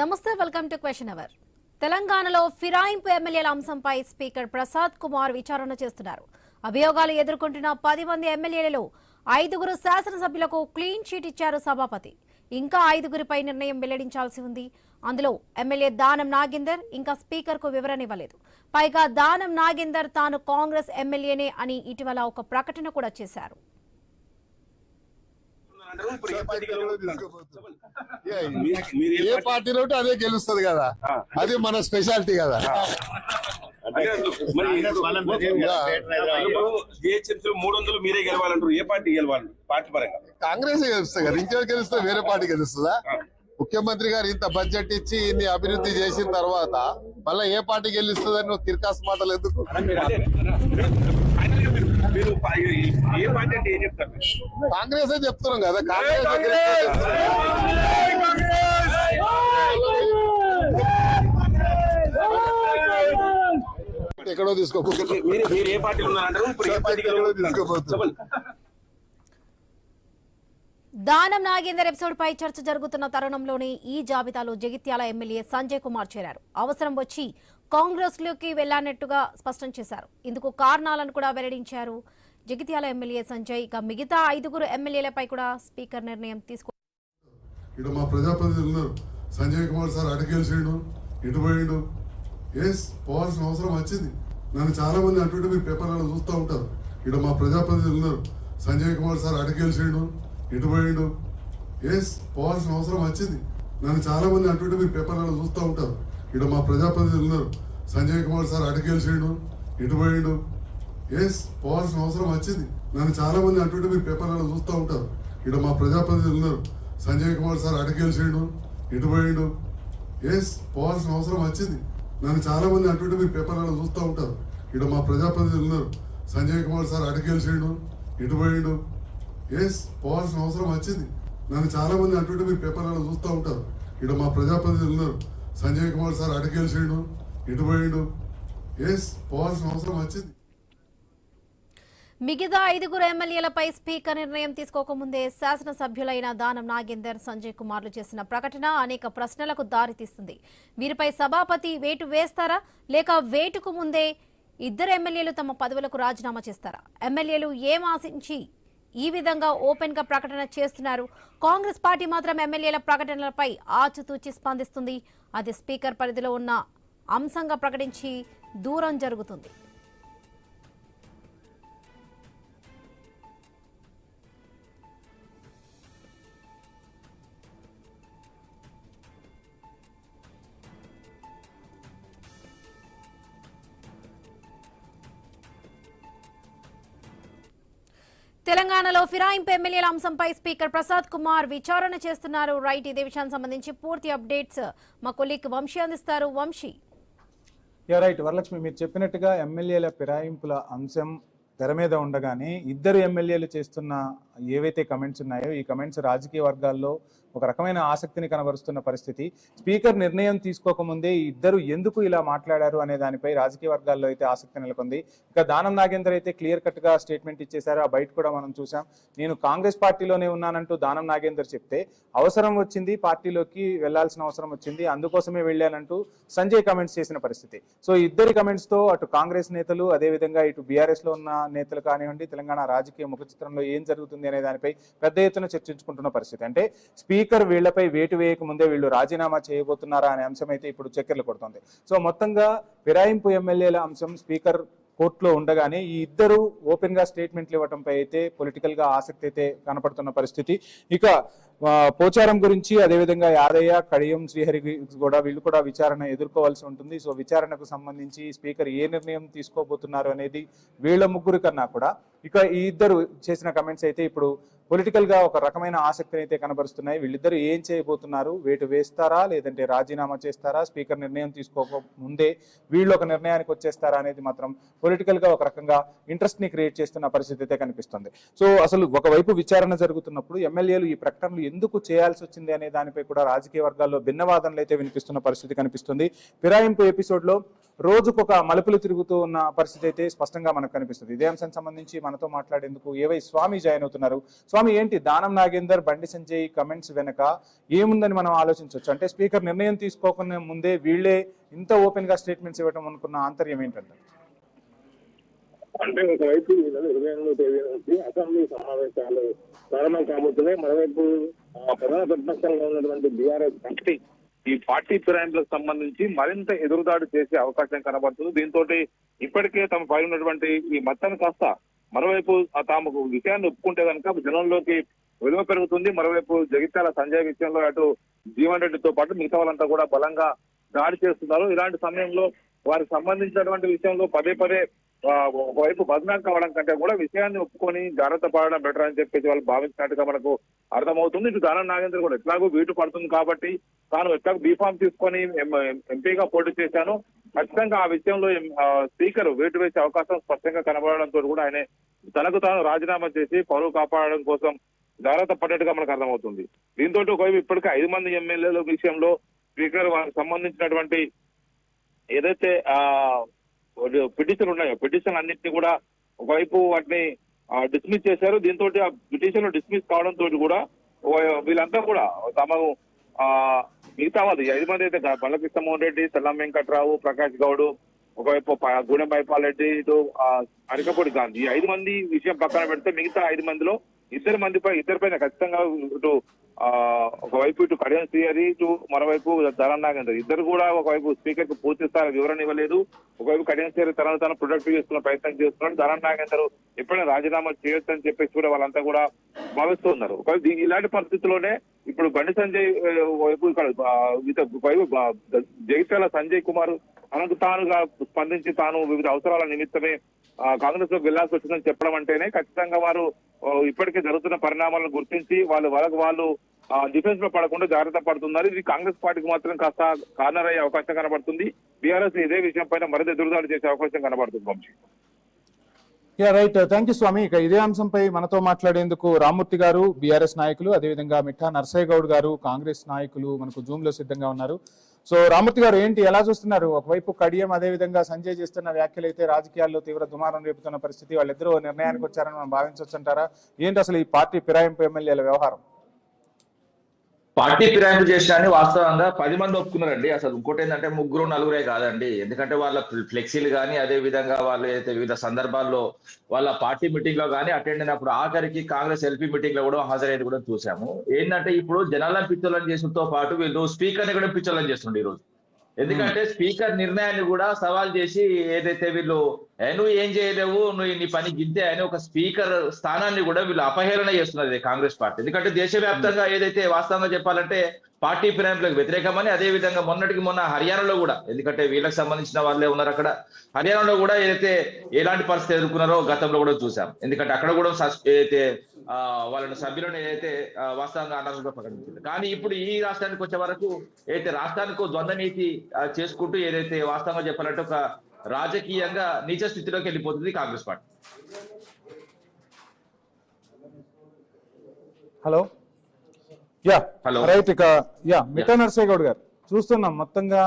నమస్తే, welcome to question hour. తెలంగాణలో ఫిరాయింపు ఎమ్మెల్యేల అంశంపై స్పీకర్ ప్రసాద్ కుమార్ విచారణ చేస్తున్నారు. అభియోగాలు ఎదుర్కొంటున్న 10 మంది ఎమ్మెల్యేలలో 5గురు శాసనసభ్యులకు క్లీన్ చీట్ ఇచ్చారు సభాపతి. ఇంకా 5గురిపై నిర్ణయం వెల్లడించాల్సి ఉంది. అందులో ఎమ్మెల్యే దానం నాగేందర్ ఇంకా స్పీకర్ కు వివరణ ఇవ్వలేదు. పైగా దానం నాగేందర్ తాను కాంగ్రెస్ ఎమ్మెల్యేనే అని ఇటీవల ఒక ప్రకటన కూడా చేశారు. ఏ పార్టీలో అదే గెలుస్తుంది కదా, అది మన స్పెషాలిటీ కదా. మీరే గెలవాలంటారు. ఏ పార్టీ గెలవాలి? పార్టీ పరంగా కాంగ్రెస్ గెలుస్తుంది కదా, ఇంకెవరు గెలుస్తే వేరే పార్టీ గెలుస్తుందా? ముఖ్యమంత్రి గారు ఇంత బడ్జెట్ ఇచ్చి ఇన్ని అభివృద్ధి చేసిన తర్వాత మళ్ళీ ఏ పార్టీ గెలుస్తుందని నువ్వు తిరకాసు మాటలు ఎందుకు? ఏ పార్టీ అంటే ఏం చెప్తారు? కాంగ్రెస్ చెప్తున్నాం కదా, కాంగ్రెస్ ఎక్కడో తీసుకోపోతుంది. మీరు ఏ పార్టీలో ఉన్నారంటారు? ఇప్పుడు ఏ పార్టీ తీసుకోపోతుంది? దానం నాగేందర్ ఎపిసోడ్ పై చర్చ జరుగుతున్న తరుణంలోనే ఈ జాబితాలో జగిత్యాల ఎమ్మెల్యే సంజయ్ కుమార్ చేరారు. అవసరం వచ్చి కాంగ్రెస్ లోకి వెళ్లానట్టుగా స్పష్టం చేశారు. ఇందుకు కారణాలను కూడా వెల్లడించారు జగిత్యాల ఎమ్మెల్యే సంజయ్. ఇక మిగతా 5గురు ఎమ్మెల్యేలపై కూడా స్పీకర్ నిర్ణయం ఇక్కడ మా ప్రజాప్రతినిధులు ఉన్నారు. సంజయ్ కుమార్ సార్ అడిగేసాడు, ఇటు పోయాడు. పోవాల్సిన అవసరం వచ్చింది. నన్ను చాలా మంది అంటుంటే మీరు పేపర్లలో చూస్తూ ఉంటారు. ఇక్కడ మా ప్రజాప్రతినిధులు ఉన్నారు. సంజయ్ కుమార్ సార్ అడిగేసాడు, ఇటు పోయాడు. పోవాల్సిన అవసరం వచ్చింది. నన్ను చాలా మంది అంటుంటే మీరు పేపర్లలో చూస్తూ ఉంటారు. ఇక్కడ మా ప్రజాప్రతినిధులు ఉన్నారు. సంజయ్ కుమార్ సార్ అడిగేసాడు, ఇటు పోయాడు. పోవాల్సిన అవసరం వచ్చింది. నన్ను చాలా మంది అంటుంటే మీరు పేపర్లలో చూస్తూ ఉంటారు. ఇక్కడ మా ప్రజాప్రతినిధులు ఉన్నారు. సంజయ్ కుమార్ సార్ అడిగేసాడు, ఇటు పోయాడు. పోవాల్సిన అవసరం వచ్చింది. నన్ను చాలా మంది అంటుంటే మీరు పేపర్లలో చూస్తూ ఉంటారు. ఇక్కడ మా ప్రజాప్రతినిధులు ఉన్నారు. సంజయ్ కుమార్ సార్ అడిగేసాడు, ఇటు పోయాడు. పోవాల్సిన అవసరం వచ్చింది. నన్ను చాలా మంది అంటుంటే మీరు పేపర్లలో చూస్తూ ఉంటారు. ఇక్కడ మా ప్రజాప్రతినిధులు ఉన్నారు. సంజయ్ కుమార్ సార్ అడిగేసాడు, ఇటు పోయాడు. పోవాల్సిన అవసరం వచ్చింది. మిగతా 5గురు ఎమ్మెల్యేలపై స్పీకర్ నిర్ణయం తీసుకోకముందే శాసనసభ్యులైన దానం నాగేందర్, సంజయ్ కుమార్లు చేసిన ప్రకటన అనేక ప్రశ్నలకు దారితీస్తుంది. వీరిపై సభాపతి వేటు వేస్తారా, లేక వేటుకు ముందే 2 ఎమ్మెల్యేలు తమ పదవులకు రాజీనామా చేస్తారా? ఎమ్మెల్యేలు ఏం ఆశించి ఈ విధంగా ఓపెన్ గా ప్రకటన చేస్తున్నారు? కాంగ్రెస్ పార్టీ మాత్రం ఎమ్మెల్యేల ప్రకటనలపై ఆచితూచి స్పందిస్తుంది. అది స్పీకర్ పరిధిలో ఉన్న అంశంగా ప్రకటించి దూరం జరుగుతుంది. తెలంగాణలో ఫిరాయింపు ఎమ్మెల్యేల అంశంపై స్పీకర్ ప్రసాద్ కుమార్ విచారణ చేస్తున్నారు. రైట్, ఇదే విషయానికి సంబంధించి పూర్తి అప్డేట్స్ మా కొలీగ్ వంశీ అందిస్తారు. వంశీ. రైట్ వరలక్ష్మి, మీరు చెప్పినట్టుగా ఎమ్మెల్యేల ఫిరాయింపుల అంశం తెర మీద ఉండగానే 2 ఎమ్మెల్యేలు చేస్తున్న ఏవైతే కమెంట్స్ ఉన్నాయో ఈ కమెంట్స్ రాజకీయ వర్గాల్లో ఒక రకమైన ఆసక్తిని కనబరుస్తున్న పరిస్థితి. స్పీకర్ నిర్ణయం తీసుకోకముందే ఈ 2 ఎందుకు ఇలా మాట్లాడారు అనే దానిపై రాజకీయ వర్గాల్లో అయితే ఆసక్తి నెలకొంది. ఇక దానం నాగేందర్ అయితే క్లియర్ కట్ గా స్టేట్మెంట్ ఇచ్చేశారు. ఆ బయట కూడా మనం చూసాం. నేను కాంగ్రెస్ పార్టీలోనే ఉన్నానంటూ దానం నాగేందర్ చెప్తే అవసరం వచ్చింది, పార్టీలోకి వెళ్లాల్సిన అవసరం వచ్చింది, అందుకోసమే వెళ్ళానంటూ సంజయ్ కమెంట్స్ చేసిన పరిస్థితి. సో 2 కమెంట్స్ తో అటు కాంగ్రెస్ నేతలు, అదేవిధంగా ఇటు బీఆర్ఎస్ లో ఉన్న నేతలు కానివ్వండి, తెలంగాణ రాజకీయ ముఖ చిత్రంలో ఏం జరుగుతుంది అనే దానిపై పెద్ద ఎత్తున చర్చించుకుంటున్న పరిస్థితి. అంటే స్పీకర్ వీళ్లపై వేటు వేయక ముందే వీళ్ళు రాజీనామా చేయబోతున్నారా అనే అంశం అయితే ఇప్పుడు చక్కెర్లు కొడుతుంది. సో మొత్తంగా ఫిరాయింపు ఎమ్మెల్యేల అంశం స్పీకర్ కోర్టులో ఉండగానే ఈ 2 ఓపెన్ గా స్టేట్మెంట్లు ఇవ్వడంపై అయితే పొలిటికల్ గా ఆసక్తి అయితే కనపడుతున్న పరిస్థితి. ఇక పోచారం గురించి, అదేవిధంగా యాదయ్య, కడియం శ్రీహరి కూడా వీళ్ళు కూడా విచారణ ఎదుర్కోవాల్సి ఉంటుంది. సో విచారణకు సంబంధించి స్పీకర్ ఏ నిర్ణయం తీసుకోబోతున్నారు అనేది వీళ్ళ ముగ్గురు కన్నా కూడా ఇక ఈ 2 చేసిన కమెంట్స్ అయితే ఇప్పుడు పొలిటికల్ గా ఒక రకమైన ఆసక్తిని అయితే కనబరుస్తున్నాయి. వీళ్ళిద్దరు ఏం చేయబోతున్నారు? వేటు వేస్తారా, లేదంటే రాజీనామా చేస్తారా? స్పీకర్ నిర్ణయం తీసుకోక ముందే వీళ్ళు ఒక నిర్ణయానికి వచ్చేస్తారా అనేది మాత్రం పొలిటికల్ గా ఒక రకంగా ఇంట్రెస్ట్ ని క్రియేట్ చేస్తున్న పరిస్థితి అయితే కనిపిస్తుంది. సో అసలు ఒకవైపు విచారణ జరుగుతున్నప్పుడు ఎమ్మెల్యేలు ఈ ప్రకటనలు ఎందుకు చేయాల్సి వచ్చింది అనే దానిపై కూడా రాజకీయ వర్గాల్లో భిన్నవాదనలు అయితే వినిపిస్తున్న పరిస్థితి కనిపిస్తుంది. ఫిరాయింపు ఎపిసోడ్ లో రోజుకొక మలుపులు తిరుగుతూ ఉన్న పరిస్థితి అయితే స్పష్టంగా మనకు కనిపిస్తుంది. ఇదే అంశానికి సంబంధించి మనతో మాట్లాడేందుకు ఏవై స్వామి జాయిన్ అవుతున్నారు. స్వామి, ఏంటి దానం నాగేందర్, బండి సంజయ్ కమెంట్స్ వెనక ఏముందని మనం ఆలోచించవచ్చు? అంటే స్పీకర్ నిర్ణయం తీసుకోకుండా ముందే వీళ్ళే ఇంత ఓపెన్ గా స్టేట్మెంట్స్ ఇవ్వడం అనుకున్న ఆంతర్యం ఏంటంటే, అంటే ఒకవైపు ఈ నెల 28వ తేదీ నుంచి అసెంబ్లీ సమావేశాలు ప్రారంభం కాబోతున్నాయి. మరోవైపు ప్రధాన ప్రతిపక్షంగా ఉన్నటువంటి బీఆర్ఎస్ పార్టీ ఈ పార్టీ ఫిరాయింపులకు సంబంధించి మరింత ఎదురుదాడి చేసే అవకాశం కనబడుతుంది. దీంతో ఇప్పటికే తమ పై ఉన్నటువంటి ఈ మతాన్ని కాస్త మరోవైపు తాము విషయాన్ని ఒప్పుకుంటే కనుక జనంలోకి విలువ పెరుగుతుంది. మరోవైపు జగిత్యాల సంజయ్ విషయంలో అటు జీవన్ రెడ్డితో పాటు మిగతా వాళ్ళంతా కూడా బలంగా దాడి చేస్తున్నారు. ఇలాంటి సమయంలో వారికి సంబంధించినటువంటి విషయంలో పదే పదే ఒకవైపు బదనాం కావడం కంటే కూడా విషయాన్ని ఒప్పుకొని జాగ్రత్త పడడం బెటర్ అని చెప్పేసి వాళ్ళు భావించినట్టుగా మనకు అర్థమవుతుంది. ఇటు దానం నాగేందర్ కూడా ఎట్లాగో వీటు పడుతుంది కాబట్టి తాను ఎట్లాగో బీఫామ్ తీసుకొని ఎంపీగా పోటీ చేశాను, ఖచ్చితంగా ఆ విషయంలో స్పీకర్ వేటు వేసే అవకాశం స్పష్టంగా కనబడడంతో కూడా ఆయన తనకు తాను రాజీనామా చేసి పరువు కాపాడడం కోసం జాగ్రత్త పడ్డట్టుగా మనకు అర్థమవుతుంది. దీంతో ఒకవైపు ఇప్పటికే 5 మంది ఎమ్మెల్యేల విషయంలో స్పీకర్ వారికి సంబంధించినటువంటి ఏదైతే పిటిషన్ ఉన్నాయో పిటిషన్ అన్నింటినీ కూడా ఒకవైపు వాటిని డిస్మిస్ చేశారు. దీంతో ఆ పిటిషన్ డిస్మిస్ కావడంతో కూడా వీళ్ళంతా కూడా తమకు మిగతా వాళ్ళు 5 మంది అయితే బాలకృష్ణమోహన్ రెడ్డి, తెల్లం వెంకట్రావు, ప్రకాష్ గౌడ్, ఒకవైపు గూడెం మైపాల్ రెడ్డి, ఇటు అరికపూడి గాంధీ, 5 మంది విషయం పక్కన పెడితే మిగతా 5 మందిలో ఇద్దరిపైన ఖచ్చితంగా ఇటు ఒకవైపు ఇటు కడియం శ్రీహరి, ఇటు మరోవైపు దానం నాగేందర్ ఇద్దరు కూడా ఒకవైపు స్పీకర్ కు పూర్తి స్థాయి వివరణ ఇవ్వలేదు. ఒకవైపు కడియం శ్రీహరి తనను ప్రొడక్టివ్ చేసుకున్న ప్రయత్నం చేస్తున్నాడు. దానం నాగేందర్ ఎప్పుడైనా రాజీనామా చేయొచ్చు అని చెప్పేసి కూడా వాళ్ళంతా కూడా భావిస్తున్నారు. ఒకవైపు ఇలాంటి పరిస్థితుల్లోనే ఇప్పుడు బండి సంజయ్ వైపు ఇక్కడ జగిత్యాల సంజయ్ కుమార్ తనకు తానుగా స్పందించి తాను వివిధ అవసరాల నిమిత్తమే కాంగ్రెస్ లో వెళ్లాల్సి వచ్చిందని చెప్పడం అంటేనే ఖచ్చితంగా వారు ఇప్పటికే జరుగుతున్న పరిణామాలను గుర్తించి వాళ్ళు డిఫెన్స్ లో పడకుండా జాగ్రత్త పడుతున్నారు. ఇది కాంగ్రెస్ పార్టీకి మాత్రం కాస్త కార్నర్ అయ్యే అవకాశం కనబడుతుంది. బీఆర్ఎస్ ఇదే విషయం పైన మరింత ఎదురుదాడి చేసే అవకాశం కనబడుతుంది. వంశీ, రైట్, థ్యాంక్ యూ స్వామి. ఇక ఇదే అంశంపై మనతో మాట్లాడేందుకు రామ్మూర్తి గారు, బీఆర్ఎస్ నాయకులు, అదేవిధంగా మిఠా నర్సయ్య గౌడ్ గారు, కాంగ్రెస్ నాయకులు మనకు జూమ్ లో సిద్ధంగా ఉన్నారు. సో రామ్మూర్తి గారు, ఏంటి, ఎలా చూస్తున్నారు? ఒకవైపు కడియం, అదేవిధంగా సంజయ్ చేస్తున్న వ్యాఖ్యలు అయితే రాజకీయాల్లో తీవ్ర దుమారం రేపుతున్న పరిస్థితి. వాళ్ళిద్దరూ నిర్ణయానికి వచ్చారని మనం భావించవచ్చు అంటారా? ఏంటి అసలు ఈ పార్టీ ఫిరాయింపు ఎమ్మెల్యేల వ్యవహారం? పార్టీ ఫిరాయింపు చేసినా వాస్తవంగా 10 మంది ఒప్పుకున్నారండి. అసలు ఇంకోటి ఏంటంటే 3-4 కాదండి. ఎందుకంటే వాళ్ళ ఫ్లెక్సీలు కానీ అదే విధంగా వాళ్ళు అయితే వివిధ సందర్భాల్లో వాళ్ళ పార్టీ మీటింగ్ లో కానీ అటెండ్ అయినప్పుడు ఆఖరికి కాంగ్రెస్ ఎల్పీ మీటింగ్ లో కూడా హాజరైతే కూడా చూసాము. ఏంటంటే ఇప్పుడు జనాలను పిచ్చోళ్ళని చేసుకుంటూ పాటు వీళ్ళు స్పీకర్ ని కూడా పిచ్చోళ్ళని చేస్తుండే ఈ రోజు. ఎందుకంటే స్పీకర్ నిర్ణయాన్ని కూడా సవాల్ చేసి ఏదైతే వీళ్ళు నువ్వు ఏం చేయలేవు, నువ్వు నీ పని గిద్దే అని ఒక స్పీకర్ స్థానాన్ని కూడా వీళ్ళు అపహేళన చేస్తున్నది కాంగ్రెస్ పార్టీ. ఎందుకంటే దేశవ్యాప్తంగా ఏదైతే వాస్తవంగా చెప్పాలంటే పార్టీ ఫిరాయింపులకు వ్యతిరేకమని, అదే విధంగా మొన్న హర్యానాలో కూడా, ఎందుకంటే వీళ్ళకి సంబంధించిన వాళ్ళే ఉన్నారు అక్కడ, హర్యానాలో కూడా ఏదైతే ఎలాంటి పరిస్థితి ఎదుర్కొన్నారో గతంలో కూడా చూసాం. ఎందుకంటే అక్కడ కూడా ఏదైతే వాళ్ళని సభ్యులను ఏదైతే వాస్తవంగా అనర్హులుగా ప్రకటించింది. కానీ ఇప్పుడు ఈ రాష్ట్రానికి వచ్చే వరకు ఏదైతే రాష్ట్రానికి ద్వంద్వ నీతి చేసుకుంటూ ఏదైతే వాస్తవంగా చెప్పాలంటే ఒక రాజకీయంగా నీచ స్థితిలోకి వెళ్ళిపోతుంది కాంగ్రెస్ పార్టీ. Hello, right. ఇక మిఠా నర్సయ్య గౌడ్ గారు, చూస్తున్నాం మొత్తంగా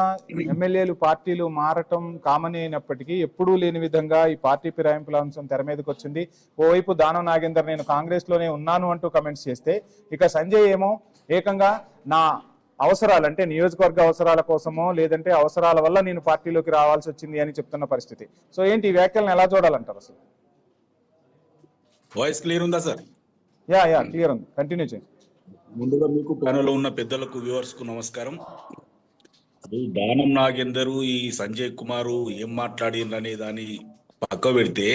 ఎమ్మెల్యేలు పార్టీలు మారటం కామన్ అయినప్పటికీ ఎప్పుడూ లేని విధంగా ఈ పార్టీ ఫిరాయింపుల అంశం తెర మీదకి వచ్చింది. ఓవైపు దానం నాగేందర్ నేను కాంగ్రెస్ లోనే ఉన్నాను అంటూ కమెంట్స్ చేస్తే, ఇక సంజయ్ ఏమో ఏకంగా నా అవసరాలు అంటే నియోజకవర్గ అవసరాల కోసమో లేదంటే అవసరాల వల్ల నేను పార్టీలోకి రావాల్సి వచ్చింది అని చెప్తున్న పరిస్థితి. సో ఏంటి ఈ వ్యాఖ్యలను ఎలా చూడాలంటారు అసలు? వాయిస్ క్లియర్ ఉందా సార్? యా క్లియర్ ఉంది, కంటిన్యూ చేయండి. ముందుగా మీకు ప్యానెల్లో ఉన్న పెద్దలకు, వ్యూవర్స్ కు నమస్కారం. దానం నాగేందరు, ఈ సంజయ్ కుమారు ఏం మాట్లాడిననే దాన్ని పక్క పెడితే,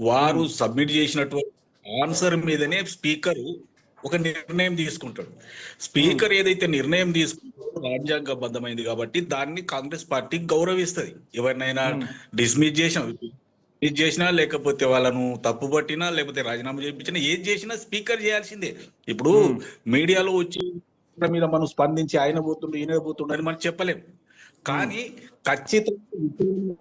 వారు సబ్మిట్ చేసినటువంటి ఆన్సర్ మీదనే స్పీకర్ ఒక నిర్ణయం తీసుకుంటాడు. స్పీకర్ ఏదైతే నిర్ణయం తీసుకుంటాడో రాజ్యాంగబద్ధమైంది కాబట్టి దాన్ని కాంగ్రెస్ పార్టీ గౌరవిస్తుంది. ఎవరినైనా డిస్మిస్ చేసినా లేకపోతే వాళ్ళను తప్పు పట్టినా లేకపోతే రాజీనామా చేయించినా ఏది చేసినా స్పీకర్ చేయాల్సిందే. ఇప్పుడు మీడియాలో వచ్చి మీద మనం స్పందించి ఆయన పోతుండ్రు ఈయన పోతుండ్రు అని మనం చెప్పలేము. కానీ ఖచ్చితంగా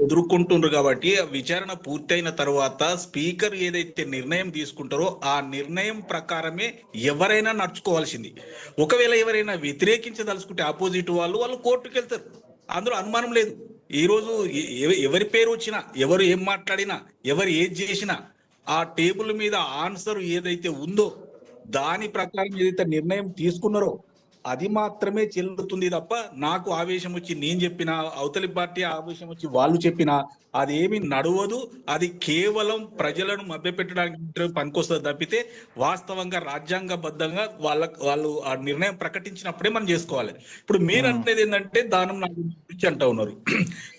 ఎదుర్కొంటుండ్రు కాబట్టి విచారణ పూర్తయిన తర్వాత స్పీకర్ ఏదైతే నిర్ణయం తీసుకుంటారో ఆ నిర్ణయం ప్రకారమే ఎవరైనా నడుచుకోవాల్సింది. ఒకవేళ ఎవరైనా వ్యతిరేకించదలుచుకుంటే ఆపోజిట్ వాళ్ళు కోర్టుకు వెళ్తారు, అందులో అనుమానం లేదు. ఈరోజు ఎవరి పేరు వచ్చినా, ఎవరు ఏం మాట్లాడినా, ఎవరు ఏది చేసినా ఆ టేబుల్ మీద ఆన్సర్ ఏదైతే ఉందో దాని ప్రకారం ఏదైతే నిర్ణయం తీసుకున్నారో అది మాత్రమే చెల్లుతుంది తప్ప నాకు ఆవేశం వచ్చి నేను చెప్పినా, అవతలి పార్టీ ఆవేశం వచ్చి వాళ్ళు చెప్పినా అదేమి నడవదు. అది కేవలం ప్రజలను మభ్యపెట్టడానికి పనికొస్తుంది తప్పితే వాస్తవంగా రాజ్యాంగబద్ధంగా వాళ్ళు ఆ నిర్ణయం ప్రకటించినప్పుడే మనం చేసుకోవాలి. ఇప్పుడు మీరు అనేది ఏంటంటే దానం నాగేందర్ గురించి అంటా ఉన్నారు.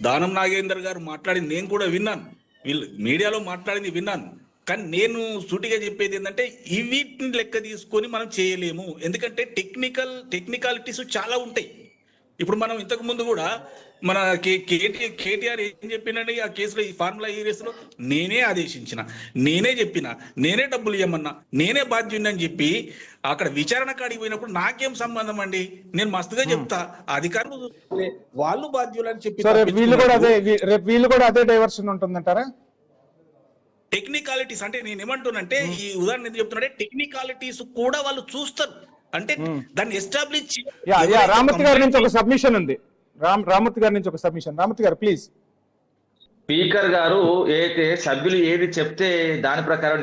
దానం నాగేందర్ గారు మాట్లాడింది నేను కూడా విన్నాను, వీళ్ళు మీడియాలో మాట్లాడింది విన్నాను. కానీ నేను సూటిగా చెప్పేది ఏంటంటే వీటిని లెక్క తీసుకొని మనం చేయలేము. ఎందుకంటే టెక్నికాలిటీస్ చాలా ఉంటాయి. ఇప్పుడు మనం ఇంతకు ముందు కూడా మన కేటీఆర్ ఏం చెప్పినండి ఆ కేసులో, ఈ ఫార్ములా ఈ రేసులో నేనే ఆదేశించిన, నేనే చెప్పిన, నేనే డబ్బులు ఇవ్వమన్నా, నేనే బాధ్యుని అని చెప్పి అక్కడ విచారణ కాడికి పోయినప్పుడు నాకేం సంబంధం అండి, నేను మస్తుగా చెప్తా, అధికారులు వాళ్ళు బాధ్యులు అని చెప్పి వీళ్ళు కూడా అదే డైవర్షన్ ఉంటుందంటారా? టెక్నికాలిటీస్ అంటే నేను ఏమంటున్నానంటే, ఈ ఉదాహరణ ఎందుకు చెప్తున్నా, టెక్నికాలిటీస్ కూడా వాళ్ళు చూస్తారు. అంటే దాన్ని ఎస్టాబ్లిష్. రామూర్తి గారి నుంచి ఒక సబ్మిషన్ ఉంది. రామూర్తి గారి నుంచి ఒక సబ్మిషన్. రామూర్తి గారు ప్లీజ్. స్పీకర్ గారు ఏదైతే సభ్యులు ఏది చెప్తే దాని ప్రకారం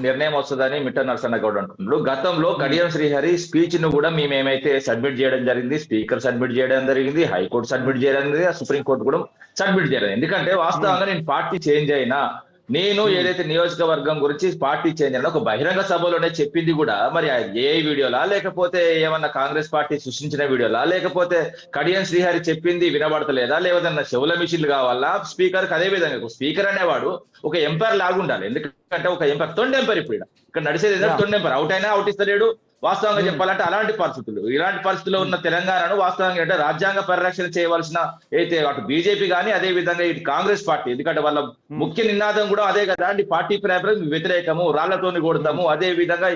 నిర్ణయం వస్తుందని మిట్ట నరసన్న గౌడ్ అంటున్నాడు. గతంలో కడియం శ్రీహరి స్పీచ్ ను కూడా మేమేమైతే సబ్మిట్ చేయడం జరిగింది, స్పీకర్ సబ్మిట్ చేయడం జరిగింది, హైకోర్టు సబ్మిట్ చేయడం జరిగింది, సుప్రీంకోర్టు కూడా సబ్మిట్ చేయడం. ఎందుకంటే వాస్తవంగా నేను పార్టీ చేంజ్ అయినా, నేను ఏదైతే నియోజకవర్గం గురించి పార్టీ చేంజ్ అయినా ఒక బహిరంగ సభలోనే చెప్పింది కూడా మరి ఏ వీడియోలా, లేకపోతే ఏమన్నా కాంగ్రెస్ పార్టీ సృష్టించిన వీడియోలా, లేకపోతే కడియం శ్రీహరి చెప్పింది వినబడతలేదా, లేకపోతే చెవుల మిషన్లు కావాలా స్పీకర్? అదే విధంగా స్పీకర్ అనేవాడు ఒక ఎంపైర్ లాగా ఉండాలి. ఎందుకంటే ఒక ఎంపైర్ తొండెంపైర్, ఇప్పుడు ఇక్కడ నడిచేది తొండెంపైర్, అవుట్ అయినా అవుట్ ఇస్తలేడు. వాస్తవంగా చెప్పాలంటే ఇలాంటి పరిస్థితుల్లో ఉన్న తెలంగాణను వాస్తవంగా అంటే రాజ్యాంగ పరిరక్షణ చేయవలసిన అయితే అటు బీజేపీ కానీ అదే విధంగా ఇటు కాంగ్రెస్ పార్టీ, ఎందుకంటే వాళ్ళ ముఖ్య నినాదం కూడా అదే కదా అండి, పార్టీ ప్రారంభం వ్యతిరేకము, రాళ్లతోని కొడతాము, అదే విధంగా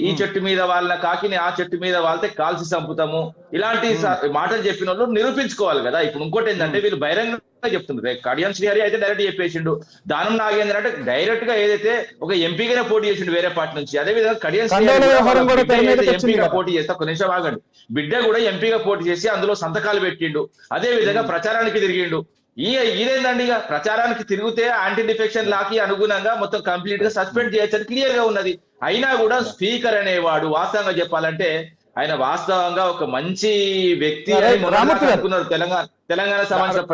ఈ చెట్టు మీద వాళ్ళ కాకిని ఆ చెట్టు మీద వాళ్ళతే కాల్చి చంపుతాము, ఇలాంటి మాటలు చెప్పిన వాళ్ళు నిరూపించుకోవాలి కదా. ఇప్పుడు ఇంకోటి ఏంటంటే వీళ్ళు బహిరంగ చెప్తున్నారు. కడియం శ్రీహరి అయితే డైరెక్ట్ చెప్పేసిండు, దానం నాగేంద్ర అంటే డైరెక్ట్ గా ఏదైతే ఒక ఎంపీగానే పోటీ చేసిండు వేరే పార్టీ నుంచి, అదే విధంగా కడియం శ్రీహరి ఎంపీగా పోటీ చేస్తే ఒక నిమిషం ఆగండి, బిడ్డ కూడా ఎంపీగా పోటీ చేసి అందులో సంతకాలు పెట్టిండు, అదే విధంగా ప్రచారానికి తిరిగిండు. ఇదేందండి, ఇక ప్రచారానికి తిరిగితే యాంటీ డిఫెక్షన్ లాకి అనుగుణంగా మొత్తం కంప్లీట్ గా సస్పెండ్ చేయొచ్చని క్లియర్ గా ఉన్నది. అయినా కూడా స్పీకర్ అనేవాడు వాస్తవంగా చెప్పాలంటే ఆయన వాస్తవంగా ఒక మంచి వ్యక్తి అనుకున్నారు తెలంగాణ సమాజం.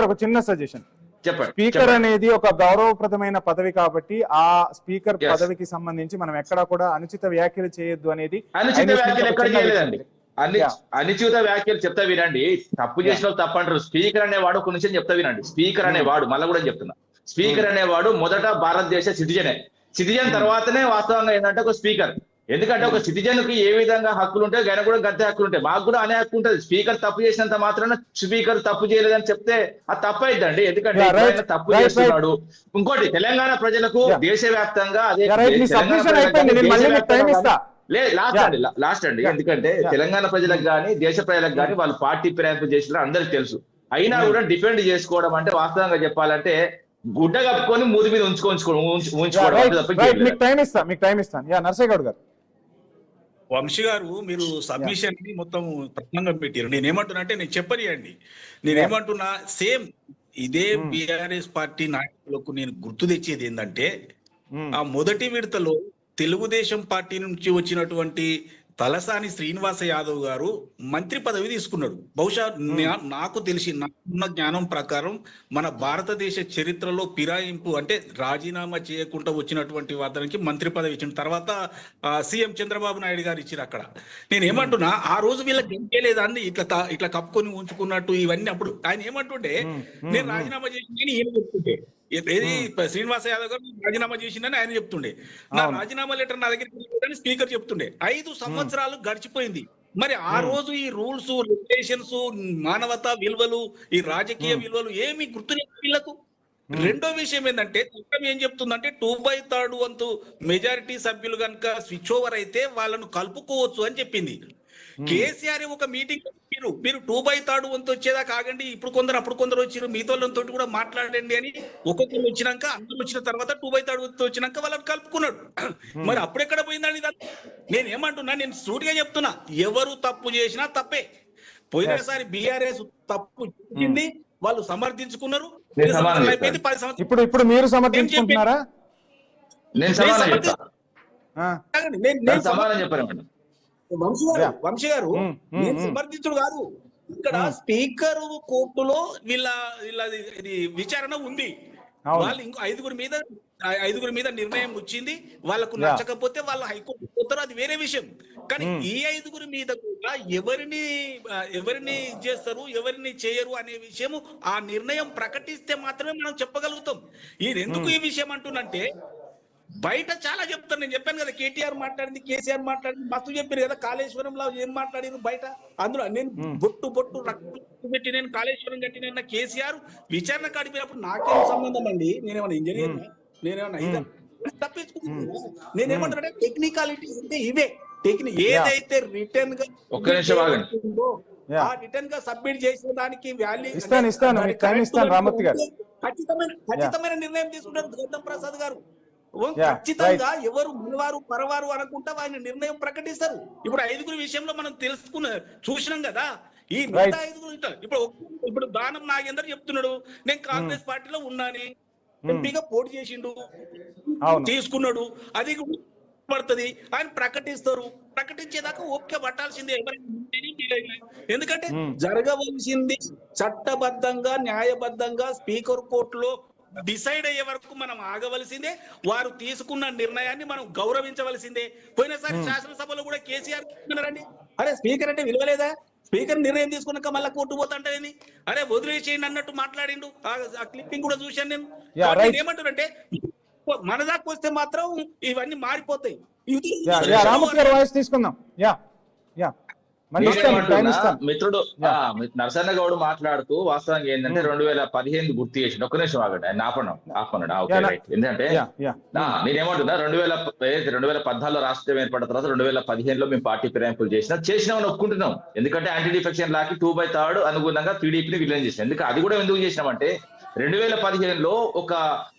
ఒక చిన్న సజెషన్. స్పీకర్ అనేది ఒక గౌరవప్రదమైన పదవి కాబట్టి ఆ స్పీకర్ పదవికి సంబంధించి మనం ఎక్కడా కూడా అనుచిత వ్యాఖ్యలు చేయొద్దు అనేది. అనుచిత వ్యాఖ్యలు ఎక్కడ చేయలేదండి, అనుచిత వ్యాఖ్యలు చెప్తా వినండి. తప్పు చేసిన వాళ్ళు తప్పు అంటారు. స్పీకర్ అనేవాడు ఒక నిమిషం చెప్తా వినండి. స్పీకర్ అనేవాడు మళ్ళీ కూడా చెప్తున్నా, స్పీకర్ అనేవాడు మొదట భారతదేశ సిటిజన్ తర్వాతనే వాస్తవంగా ఏంటంటే ఒక స్పీకర్. ఎందుకంటే ఒక సిటిజన్ కి ఏ విధంగా హక్కులు ఉంటాయి, ఆయన కూడా గద్దె హక్కులు ఉంటాయి, మాకు కూడా అనే హక్కు ఉంటుంది. స్పీకర్ తప్పు చేసినంత మాత్రాన స్పీకర్ తప్పు చేయలేదని చెప్తే అది తప్పు అయిద్దండి. ఎందుకంటే తప్పు చేస్తున్నాడు. ఇంకోటి తెలంగాణ ప్రజలకు దేశవ్యాప్తంగా అదే లాస్ట్ అండి, ఎందుకంటే తెలంగాణ ప్రజలకు కానీ దేశ ప్రజలకు కానీ వాళ్ళు పార్టీ ఫిరాయింపు చేసిన అందరికి తెలుసు. అయినా కూడా డిఫెండ్ చేసుకోవడం అంటే వాస్తవంగా చెప్పాలంటే గుడ్డ కప్పుకొని మూది మీద ఉంచుకోవడం. వంశీ గారు మీరు సబ్మిషన్ ని మొత్తం ప్రశ్నంగా పెట్టారు. నేనేమంటున్నా అంటే నేను చెప్పనియండి, నేనేమంటున్నా సేమ్ ఇదే బిఆర్ఎస్ పార్టీ నాయకులకు నేను గుర్తు తెచ్చేది ఏంటంటే ఆ మొదటి విడతలో తెలుగుదేశం పార్టీ నుంచి వచ్చినటువంటి తలసాని శ్రీనివాస యాదవ్ గారు మంత్రి పదవి తీసుకున్నాడు. బహుశా నాకు తెలిసి నాకున్న జ్ఞానం ప్రకారం మన భారతదేశ చరిత్రలో ఫిరాయింపు అంటే రాజీనామా చేయకుండా వచ్చినటువంటి అతనికి మంత్రి పదవి ఇచ్చిన తర్వాత సీఎం చంద్రబాబు నాయుడు గారు ఇచ్చారు. అక్కడ నేను ఏమంటున్నా ఆ రోజు వీళ్ళకి గెలిచేలేదా అండి, ఇట్లా కప్పుకొని ఉంచుకున్నట్టు ఇవన్నీ. అప్పుడు ఆయన ఏమంటుండే నేను రాజీనామా చేసింది ఈయన చెప్తుండే, ఏది శ్రీనివాస యాదవ్ గారు రాజీనామా చేసిందని ఆయన చెప్తుండే, నా రాజీనామా లెటర్ నా దగ్గర స్పీకర్ చెప్తుండే. 5 సంవత్సరాలు గడిచిపోయింది. మరి ఆ రోజు ఈ రూల్స్ రెగ్యులేషన్స్, మానవతా విలువలు, ఈ రాజకీయ విలువలు ఏమి గుర్తులేదు వీళ్ళకు. రెండో విషయం ఏంటంటే చట్టం ఏం చెప్తుందంటే 2/3 వంతు మెజారిటీ సభ్యులు కనుక స్విచ్ ఓవర్ అయితే వాళ్ళను కలుపుకోవచ్చు అని చెప్పింది. కేసీఆర్ ఒక మీటింగ్ మీరు 2/3 వంతు వచ్చేదాకా ఆగండి, ఇప్పుడు కొందరు అప్పుడు కొందరు వచ్చారు, మీతో కూడా మాట్లాడండి అని ఒక్కొక్కరు వచ్చినాక అందరూ వచ్చిన తర్వాత 2/3 వంతు వచ్చినాక వాళ్ళని కలుపుకున్నాడు. మరి అప్పుడెక్కడ పోయిందండి? నేను ఏమంటున్నా, నేను సూటిగా చెప్తున్నా, ఎవరు తప్పు చేసినా తప్పే. పోయినసారి బీఆర్ఎస్ తప్పు చేసింది, వాళ్ళు సమర్థించుకున్నారు. ఇప్పుడు మీరు సమర్థించుకుంటున్నారా? వంశీ గారు నేను సమర్థించుడు కాదు, ఇక్కడ స్పీకర్ కోర్టులో వీళ్ళ విచారణ ఉంది. వాళ్ళు ఇంకో ఐదుగురి మీద నిర్ణయం వచ్చింది. వాళ్ళకు నచ్చకపోతే వాళ్ళు హైకోర్టు పోతారు, అది వేరే విషయం. కానీ ఈ 5 మీద కూడా ఎవరిని చేస్తారు, ఎవరిని చేయరు అనే విషయం ఆ నిర్ణయం ప్రకటిస్తే మాత్రమే మనం చెప్పగలుగుతాం. ఎందుకు ఈ విషయం అంటున్నంటే, బయట చాలా చెప్తాను. నేను చెప్పాను కదా, కేటీఆర్ మాట్లాడింది, కేసీఆర్ మాట్లాడింది, మస్తు చెప్పారు కదా. కాళేశ్వరంలో ఏం మాట్లాడారు బయట, అందులో నేను బొట్టు రక్తం పెట్టి నేను కాళేశ్వరం కట్టిన కేసీఆర్ విచారణ కాడిపోయినప్పుడు నాకేం సంబంధం అండి? నేనేమన్నా ఇంజనీర్, నేనేమన్నా ఇదా తప్పించుకుంటున్నా? నేనేమంటానంటే టెక్నికాలిటీ అంటే ఇవే ఏదైతే రిటర్న్ గా ఆ రిటర్న్ గా సబ్మిట్ చేసిన దానికి వాల్యూ ఖచ్చితమైన నిర్ణయం తీసుకుంటారు గౌతమ్ ప్రసాద్ గారు. ఖచ్చితంగా ఎవరు మనవారు పరవారు అనుకుంటా ఆయన నిర్ణయం ప్రకటిస్తారు. ఇప్పుడు 5 విషయంలో మనం చూసినాం కదా. ఈ మిగతా 5 ఇప్పుడు దానం నాగేందర్ చెప్తున్నాడు, నేను కాంగ్రెస్ పార్టీలో ఉన్నాని, ఎంపీగా పోటీ చేసిండు, తీసుకున్నాడు, అది పడుతుంది. ఆయన ప్రకటిస్తారు, ప్రకటించేదాకా ఓపిక పట్టాల్సిందే. ఎందుకంటే జరగవలసింది చట్టబద్ధంగా న్యాయబద్ధంగా స్పీకర్ కోర్టులో డిసైడ్ అయ్యే వరకు మనం ఆగవలసిందే. వారు తీసుకున్న నిర్ణయాన్ని మనం గౌరవించవలసిందే. పోయినసారి శాసనసభలో కూడా కేసీఆర్ అన్నారండి, అరే స్పీకర్ అంటే విలువలేదా, స్పీకర్ నిర్ణయం తీసుకున్నాక మళ్ళీ కోర్టు పోతాంటని, అరే వదిలేసేయండి అన్నట్టు మాట్లాడిండు. ఆ క్లిప్పింగ్ కూడా చూశాను నేను. ఏమంటారంటే మన దాకా వస్తే మాత్రం ఇవన్నీ మారిపోతాయి. మిత్రుడు నరసన్న గౌడ్ మాట్లాడుతూ వాస్తవంగా ఏంటంటే 2015 గుర్తు చేసిండు. ఒక్క నిమిషం ఆగండి, ఆయన ఆపన్నాడు. ఎందుకంటే నేనేమంటున్నా, 2014లో రాష్ట్రం ఏర్పడిన తర్వాత 2015లో మేము పార్టీ ఫిరాయింపులు చేసినామని ఒప్పుకుంటున్నాం. ఎందుకంటే యాంటీ డిఫెక్షన్ లాకి 2/3 అనుగుణంగా టీడీపీని విలీనం చేసినాం. ఎందుకంటే అది కూడా ఎందుకు చేసినామంటే 2015లో ఒక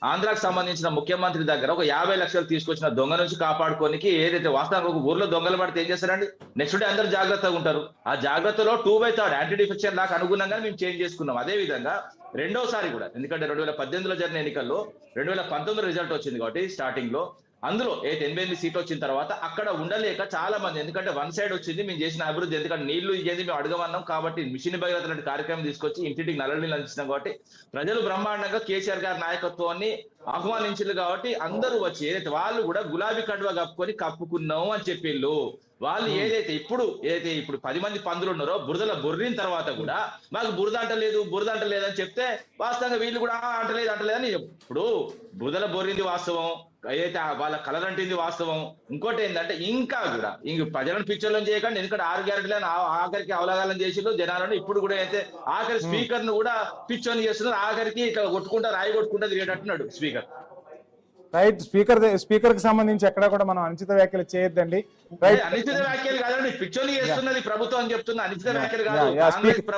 ఆంధ్రాకు సంబంధించిన ముఖ్యమంత్రి దగ్గర ఒక 50 లక్షలు తీసుకొచ్చిన దొంగ నుంచి కాపాడుకోనికి ఏదైతే వాస్తవంగా ఒక ఊర్లో దొంగలు పడితే ఏం చేస్తారండి, నెక్స్ట్ డే అందరూ జాగ్రత్తగా ఉంటారు. ఆ జాగ్రత్తలో 2/3 యాంటీ డిఫెక్షన్ లాగా అనుగుణంగా మేము చేంజ్ చేసుకున్నాం. అదే విధంగా రెండోసారి కూడా, ఎందుకంటే 2018లో జరిగిన ఎన్నికల్లో 2019 రిజల్ట్ వచ్చింది కాబట్టి స్టార్టింగ్ లో అందులో 88 సీట్లు వచ్చిన తర్వాత అక్కడ ఉండలేక చాలా మంది, ఎందుకంటే వన్ సైడ్ వచ్చింది మేము చేసిన అభివృద్ధి, ఎందుకంటే నీళ్లు ఇచ్చేది మేము అడగమన్నాం కాబట్టి మిషన్ భగీరథ లాంటి కార్యక్రమం తీసుకొచ్చి ఇంటింటికి నల్ల నీళ్ళు అందించినాం కాబట్టి ప్రజలు బ్రహ్మాండంగా కేసీఆర్ గారి నాయకత్వాన్ని ఆహ్వానించారు. కాబట్టి అందరూ వచ్చి ఏదైతే వాళ్ళు కూడా గులాబీ కండువా కప్పుకున్నాం అని చెప్పిళ్ళు. వాళ్ళు ఏదైతే ఇప్పుడు 10 మంది పందులు ఉన్నారో బురదల బొర్రిన తర్వాత కూడా మాకు బురద అంటలేదు అని చెప్తే వాస్తవంగా వీళ్ళు కూడా అంటలేదని ఇప్పుడు బురదల బొర్రింది వాస్తవం, ఏదైతే వాళ్ళ కలర్ అంటింది వాస్తవం. ఇంకోటి ఏంటంటే ఇంకా కూడా ప్రజలను పిచ్చర్లను చేయకండి, ఎందుకంటే 6 గ్యారెంటీలను ఆఖరికి అవలాగాలను చేసిండ్రు జనాలను. ఇప్పుడు కూడా అయితే ఆఖరి స్పీకర్ ను కూడా పిచ్చోని చేస్తున్నారు, ఆఖరికి ఇట్లా రాయి కొట్టుకుంటా తిరిగేటట్టున్నాడు స్పీకర్. రైట్, స్పీకర్ కి సంబంధించి ఎక్కడ కూడా మనం అనుచిత వ్యాఖ్యలు చేయొద్దండి. అనుచిత వ్యాఖ్యలు కాదండి, పిచ్చోని చేస్తున్నది ప్రభుత్వం అని చెప్తున్నా, అనుచిత వ్యాఖ్యలు కాదు.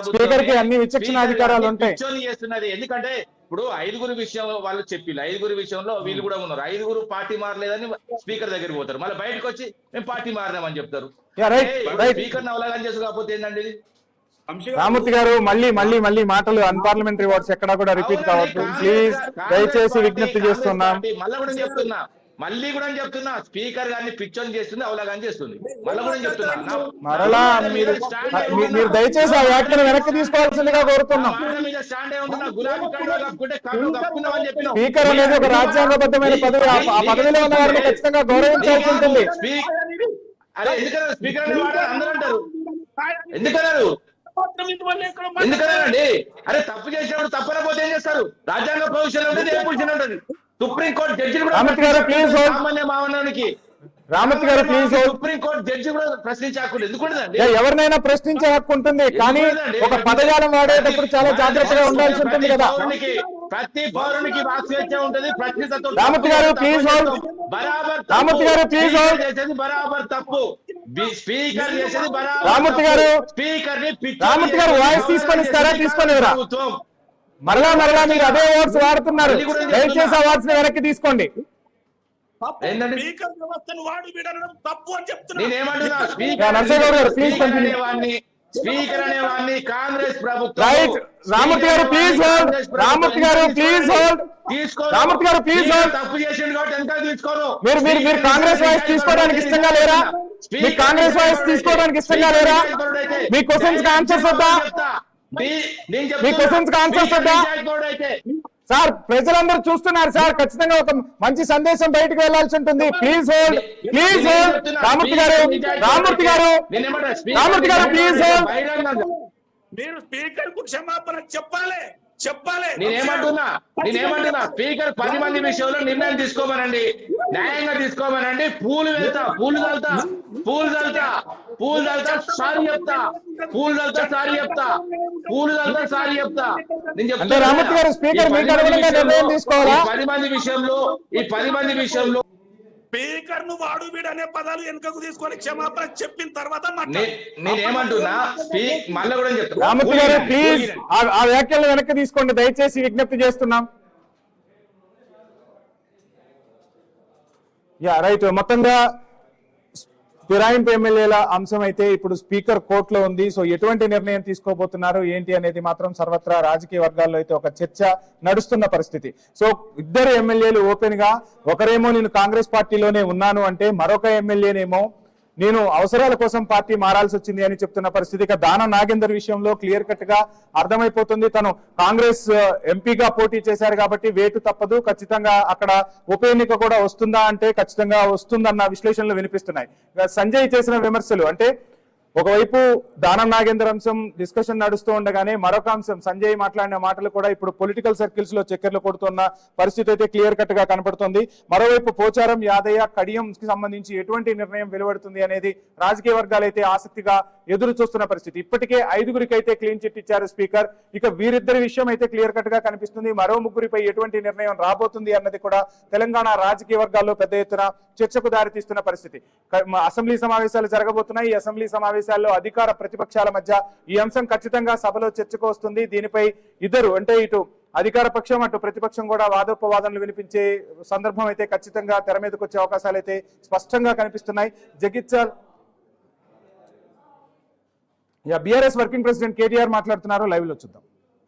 స్పీకర్ కి అన్ని విచక్షణ అధికారాలు ఉంటాయి. పిచ్చోని చేస్తున్నది ఎందుకంటే ఇప్పుడు 5 విషయం వాళ్ళు చెప్పిళ్ళు, 5 విషయంలో వీళ్ళు కూడా ఉన్నారు. 5 పార్టీ మారలేదని స్పీకర్ దగ్గరికి పోతారు, మళ్ళీ బయటకు వచ్చి మేము పార్టీ మారినామని చెప్తారు. స్పీకర్ అవలాగం చేసుకోకపోతే ఏంటండి? రామూర్తి గారు మళ్ళీ మాటలు అన్పార్లమెంటరీ వర్డ్స్ ఎక్కడా కూడా రిపీట్ కావద్దు ప్లీజ్, దయచేసి విజ్ఞప్తి చేస్తున్నాం. మళ్ళీ కూడా చెప్తున్నా, స్పీకర్ గారిని పిచ్చోని చేస్తుంది, అవలాగాని చేస్తుంది. మరలా మీరు దయచేసి ఆ వ్యాఖ్యను వెనక్కి తీసుకోవాల్సిందిగా కోరుతున్నాం. స్పీకర్ అనేది ఒక రాజ్యాంగబద్ధమైన పదవి, ఆ పదవిలో ఉన్న వారిని ఖచ్చితంగా గౌరవించాల్సి ఉంటుంది. ఎందుకన్నారండి? అరే తప్పు చేసినప్పుడు తప్పకపోతే ఏం చేస్తారు? రాజ్యాంగ ప్రొవిజన్ ఉంటుంది, ఏ పొజిషన్ ఉంటుంది. సుప్రీంకోర్టు జడ్జి కూడా సామాన్య మానవునికి సుప్రీంకోర్టు జడ్జి కూడా ప్రశ్నించే హక్కు ఎందుకుంటుందండి? ఎవరినైనా ప్రశ్నించే హక్కు ఉంటుంది, కానీ ఒక పదజాలం వాడేటప్పుడు చాలా జాగ్రత్తగా ఉండాల్సి ఉంటుంది కదా. ప్రతి పౌరునికి వాక్ స్వేచ్ఛ ఉంటుంది. ప్రశ్నితతో రామూర్తి గారు ప్లీజ్ హోల్డ్. బరాబర్ రామూర్తి గారు ప్లీజ్ హోల్డ్. చేసేది బరాబర్ తప్పు. స్పీకర్ చేసేది బరాబర్. రామూర్తి గారు స్పీకర్ ని రామూర్తి గారు వాయిస్ తీసుకొని ఇస్తారా తీసుకొనివరా? మరలా మీరు అదే వర్డ్స్ వాడుతున్నారు. దయచేసి ఆ వర్డ్స్ వెనక్కి తీసుకోండి. స్పీకర్ అనేవాడిని కాంగ్రెస్ ప్రభుత్వం. రైట్ రామూర్తి గారు ప్లీజ్ హోల్డ్. రామూర్తి గారు ప్లీజ్ హోల్డ్. రామూర్తి గారు ప్లీజ్ హోల్డ్. తప్పు చేసిండు కాబట్టి వెనకాల తీసుకోను. మీరు కాంగ్రెస్ వాయిస్ తీసుకోవడానికి ఇష్టంగా లేరా? మీ కాంగ్రెస్ వాయిస్ తీసుకోవడానికి ఇష్టంగా లేరా? మీ క్వశ్చన్స్ కి ఆన్సర్స్ వద్దా? మీ క్వశ్చన్స్ కి ఆన్సర్స్ వద్దా? సార్ ప్రజలందరూ చూస్తున్నారు సార్. ఖచ్చితంగా ఒక మంచి సందేశం బయటకు వెళ్లాల్సి ఉంటుంది. Please hold. Please hold. Ramurthy గారు ప్లీజ్ హోల్డ్. మీరు స్పీకర్ కు క్షమాపణ చెప్పాలి. నేనేమంటున్నా స్పీకర్ 10 మంది విషయంలో నిర్ణయం తీసుకోమనండి, న్యాయంగా తీసుకోమనండి. పూలు చల్లుతా సారీ చెప్తా. నేను అంటే రామూర్తి గారు స్పీకర్ మీకు అనుగుణంగా నిర్ణయం తీసుకోవాలా? 10 మంది విషయంలో స్పీకర్ ను వాడు వీడు అనే పదాలు వెనుకకు తీసుకొని క్షమాపణ చెప్పిన తర్వాత నేనేమంటున్నా మళ్ళీ కూడా చెప్తా. రామూర్తి గారు ప్లీజ్ ఆ వ్యాఖ్యలు వెనక్కి తీసుకోండి దయచేసి విజ్ఞప్తి చేస్తున్నాం. రైట్. మొత్తంగా ఫిరాయింపు ఎమ్మెల్యేల అంశం అయితే ఇప్పుడు స్పీకర్ కోర్టులో ఉంది. సో ఎటువంటి నిర్ణయం తీసుకోబోతున్నారు ఏంటి అనేది మాత్రం సర్వత్రా రాజకీయ వర్గాల్లో అయితే ఒక చర్చ నడుస్తున్న పరిస్థితి. సో ఇద్దరు ఎమ్మెల్యేలు ఓపెన్ గా, ఒకరేమో నేను కాంగ్రెస్ పార్టీలోనే ఉన్నాను అంటే, మరొక ఎమ్మెల్యేనేమో నేను అవసరాల కోసం పార్టీ మారాల్సి వచ్చింది అని చెప్తున్న పరిస్థితి. ఇక దానం నాగేందర్ విషయంలో క్లియర్ కట్ గా అర్థమైపోతుంది. తను కాంగ్రెస్ ఎంపీగా పోటీ చేశారు కాబట్టి వేటు తప్పదు, ఖచ్చితంగా అక్కడ ఉప ఎన్నిక కూడా వస్తుందా అంటే ఖచ్చితంగా వస్తుందన్న విశ్లేషణలు వినిపిస్తున్నాయి. సంజయ్ చేసిన విమర్శలు అంటే ఒకవైపు దానం నాగేందర్ అంశం డిస్కషన్ నడుస్తూ ఉండగానే మరొక అంశం సంజయ్ మాట్లాడిన మాటలు కూడా ఇప్పుడు పొలిటికల్ సర్కిల్స్ లో చక్కర్లు కొడుతున్న పరిస్థితి అయితే క్లియర్ కట్ గా కనపడుతుంది. మరోవైపు పోచారం యాదయ్య కడియం కి సంబంధించి ఎటువంటి నిర్ణయం వెలువడుతుంది అనేది రాజకీయ వర్గాలు అయితే ఆసక్తిగా ఎదురు చూస్తున్న పరిస్థితి. ఇప్పటికే 5గురికి అయితే క్లీన్ చిట్ ఇచ్చారు స్పీకర్. ఇక వీరిద్దరి విషయం అయితే క్లియర్ కట్ గా కనిపిస్తుంది. మరో 3గురిపై ఎటువంటి నిర్ణయం రాబోతుంది అన్నది కూడా తెలంగాణ రాజకీయ వర్గాల్లో పెద్ద ఎత్తున చర్చకు దారితీస్తున్న పరిస్థితి. అసెంబ్లీ సమావేశాలు జరగబోతున్నాయి. ఈ అసెంబ్లీ సమావేశాల్లో అధికార ప్రతిపక్షాల మధ్య ఈ అంశం ఖచ్చితంగా సభలో చర్చకు వస్తుంది. దీనిపై ఇద్దరు అంటే ఇటు అధికార పక్షం అటు ప్రతిపక్షం కూడా వాదోపవాదనలు వినిపించే సందర్భం అయితే ఖచ్చితంగా తెర మీదకి వచ్చే అవకాశాలు అయితే స్పష్టంగా కనిపిస్తున్నాయి. Jagtial BRS working president KTR మాట్లాడుతున్నారు. లైవ్ లో చూద్దాం.